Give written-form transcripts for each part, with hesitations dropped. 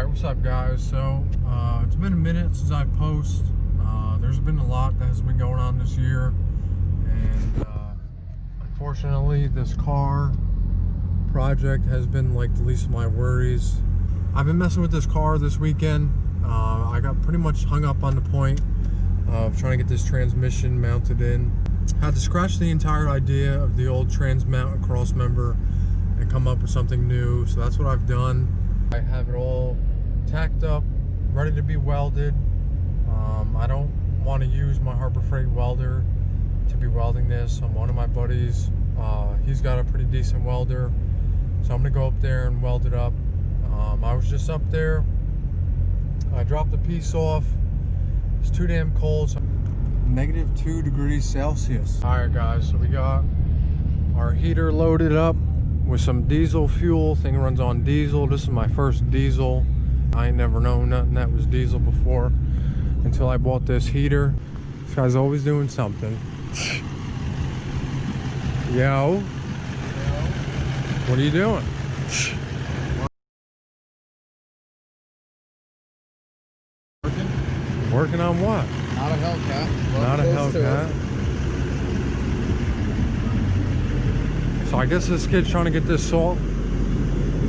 Alright, what's up guys? So, it's been a minute since I posted. There's been a lot that has been going on this year. And, unfortunately, this car project has been like the least of my worries. I've been messing with this car this weekend. I got pretty much hung up on the point of trying to get this transmission mounted in. Had to scratch the entire idea of the old trans mount and cross member and come up with something new. So that's what I've done. I have it all tacked up, ready to be welded. I don't want to use my Harbor Freight welder to be welding this. One of my buddies, he's got a pretty decent welder, so I'm gonna go up there and weld it up. I was just up there. I dropped the piece off. It's too damn cold. So -2 degrees Celsius. All right, guys. So we got our heater loaded up with some diesel fuel. Thing runs on diesel. This is my first diesel. I ain't never known nothing that was diesel before until I bought this heater. This guy's always doing something. Yo. What are you doing? Working on what? Not a Hellcat. Not a Hellcat. So I guess this kid's trying to get this salt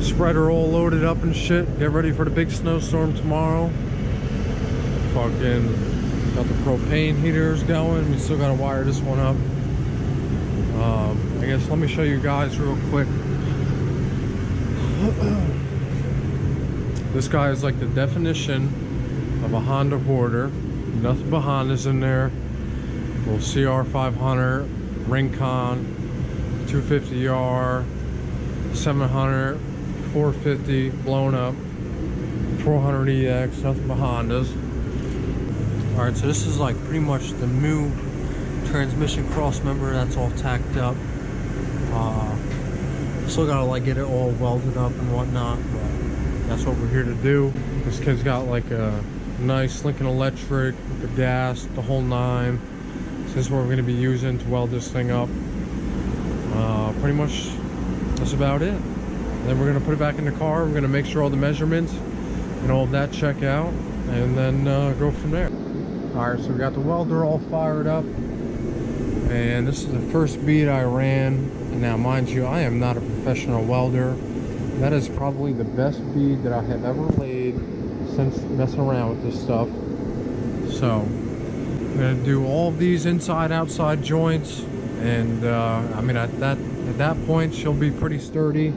spreader all loaded up and shit. Get ready for the big snowstorm tomorrow. Fucking got the propane heaters going. We still gotta wire this one up. I guess let me show you guys real quick. This guy is like the definition of a Honda hoarder. Nothing but Hondas in there. Little CR500, Rincon, 250R, 700, 450 blown up, 400EX, nothing but Hondas. Alright, so this is like pretty much the new transmission cross member that's all tacked up. Still gotta like get it all welded up and whatnot, but that's what we're here to do. This kid's got like a nice Lincoln Electric, the gas, the whole nine. So this is what we're gonna be using to weld this thing up. Pretty much that's about it. And then we're gonna put it back in the car. We're gonna make sure all the measurements and all of that check out, and then go from there. All right, so we got the welder all fired up, and this is the first bead I ran. And now, mind you, I am not a professional welder. That is probably the best bead that I have ever laid since messing around with this stuff. So I'm gonna do all of these inside outside joints, and I mean at that point she'll be pretty sturdy,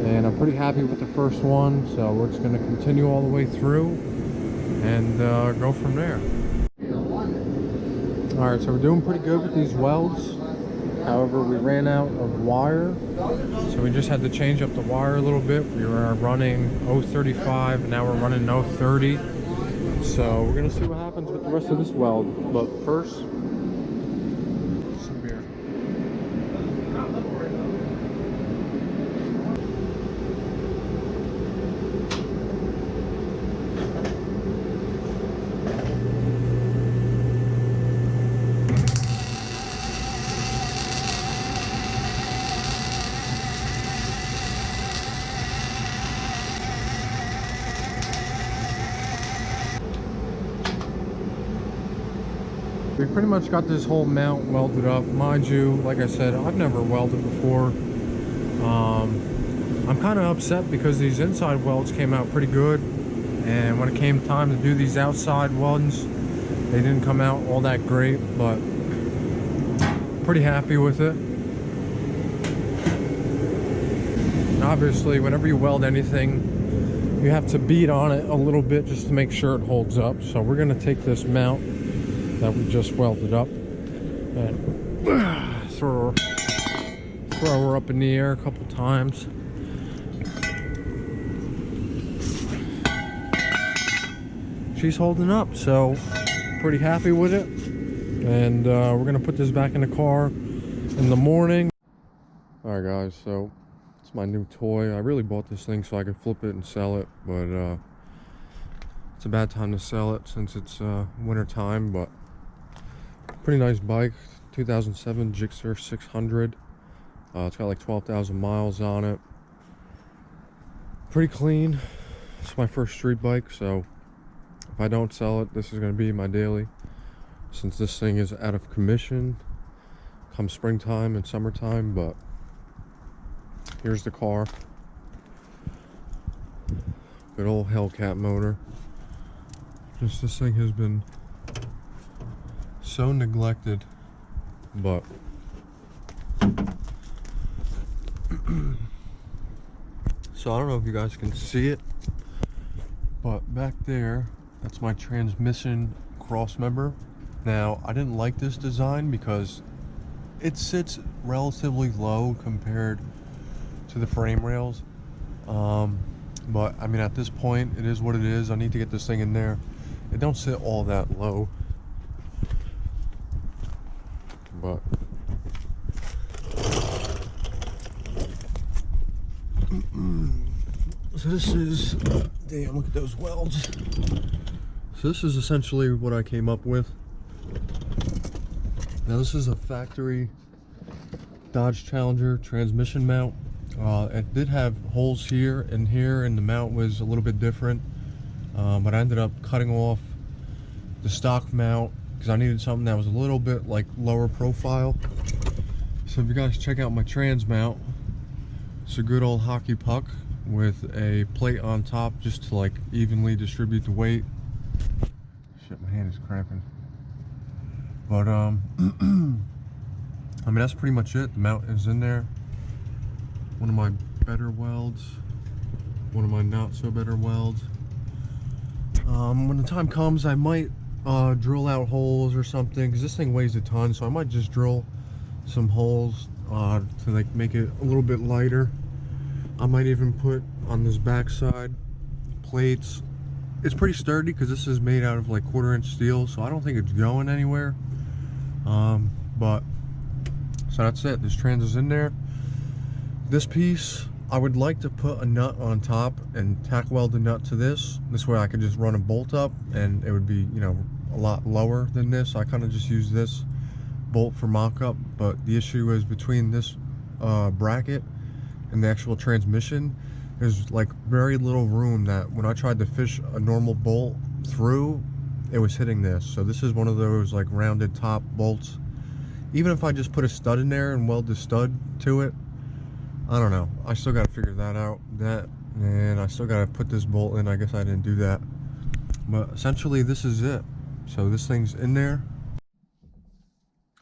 and I'm pretty happy with the first one. So we're just gonna continue all the way through and go from there. All right, so we're doing pretty good with these welds. However, we ran out of wire, so we just had to change up the wire a little bit. We were running 035, and now we're running 030. So we're gonna see what happens with the rest of this weld. But first, some beer. We pretty much got this whole mount welded up. Mind you, like I said, I've never welded before. I'm kind of upset because these inside welds came out pretty good, and when it came time to do these outside ones, they didn't come out all that great, but pretty happy with it. And obviously, whenever you weld anything, you have to beat on it a little bit just to make sure it holds up. So we're gonna take this mount that we just welded up and throw her up in the air a couple times. She's holding up, so pretty happy with it. And we're gonna put this back in the car in the morning. All right guys, so it's my new toy. I really bought this thing so I could flip it and sell it, but it's a bad time to sell it since it's winter time. But pretty nice bike, 2007 Gixxer 600. It's got like 12,000 miles on it. Pretty clean. It's my first street bike, so if I don't sell it, this is going to be my daily. Since this thing is out of commission come springtime and summertime, but here's the car. Good old Hellcat motor. Just this thing has been so neglected, but so I don't know if you guys can see it, but back there, that's my transmission cross member. Now, I didn't like this design because it sits relatively low compared to the frame rails. But I mean, at this point, it is what it is. I need to get this thing in there. It don't sit all that low, but so this is, damn, look at those welds. So this is essentially what I came up with. Now this is a factory Dodge Challenger transmission mount. It did have holes here, and the mount was a little bit different. But I ended up cutting off the stock mount because I needed something that was a little bit like lower profile. So if you guys check out my trans mount, it's a good old hockey puck with a plate on top just to like evenly distribute the weight. Shit, my hand is cramping. But I mean, that's pretty much it. The mount is in there. One of my better welds, one of my not so better welds. When the time comes, I might drill out holes or something, because this thing weighs a ton, so I might just drill some holes to like make it a little bit lighter. I might even put on this backside plates. It's pretty sturdy because this is made out of like 1/4-inch steel, so I don't think it's going anywhere. But so that's it. This trans is in there. This piece, I would like to put a nut on top and tack weld the nut to this. This way I could just run a bolt up and it would be, you know, a lot lower than this. I kind of just use this bolt for mock-up, but the issue is between this bracket and the actual transmission, there's like very little room that when I tried to fish a normal bolt through, it was hitting this. So this is one of those like rounded top bolts. Even if I just put a stud in there and weld the stud to it, I don't know. I still got to figure that out. And I still got to put this bolt in. I guess I didn't do that. But essentially, this is it. So this thing's in there.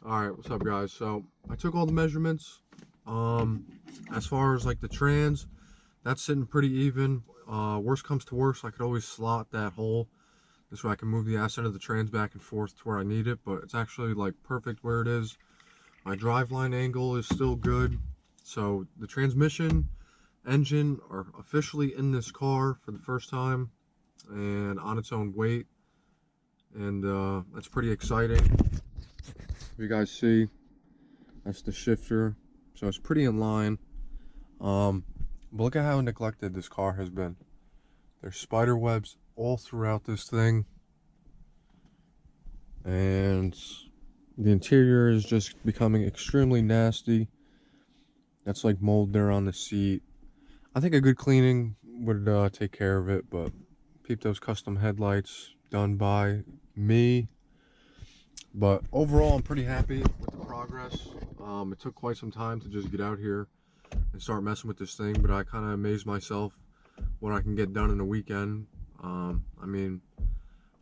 All right, what's up, guys? So I took all the measurements. As far as like the trans, that's sitting pretty even. Worst comes to worst, I could always slot that hole. This way I can move the ass end of the trans back and forth to where I need it. But it's actually like perfect where it is. My driveline angle is still good. So the transmission, engine are officially in this car for the first time and on its own weight, and that's pretty exciting. If you guys see, that's the shifter, so it's pretty in line. But look at how neglected this car has been. There's spider webs all throughout this thing, and the interior is just becoming extremely nasty. That's like mold there on the seat. I think a good cleaning would take care of it, but peep those custom headlights done by me. But overall, I'm pretty happy with the progress. It took quite some time to just get out here and start messing with this thing, but I kind of amazed myself what I can get done in a weekend. I mean,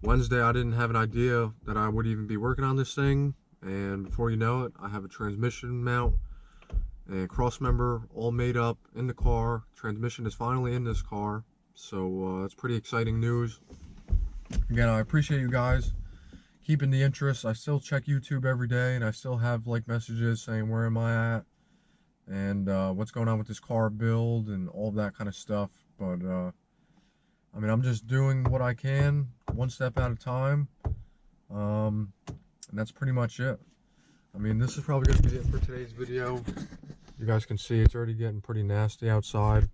Wednesday I didn't have an idea that I would even be working on this thing, and before you know it, I have a transmission mount and cross member all made up in the car. Transmission is finally in this car, so it's pretty exciting news. Again, I appreciate you guys keeping the interest. I still check YouTube every day, and I still have like messages saying where am I at and what's going on with this car build and all that kind of stuff. But I mean, I'm just doing what I can, one step at a time, and that's pretty much it. I mean, this is probably going to be it for today's video. You guys can see it's already getting pretty nasty outside.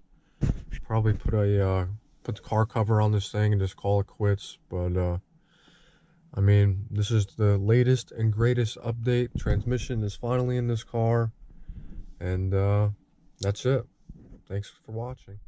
Probably put the car cover on this thing and just call it quits. But I mean, this is the latest and greatest update. Transmission is finally in this car, and that's it. Thanks for watching.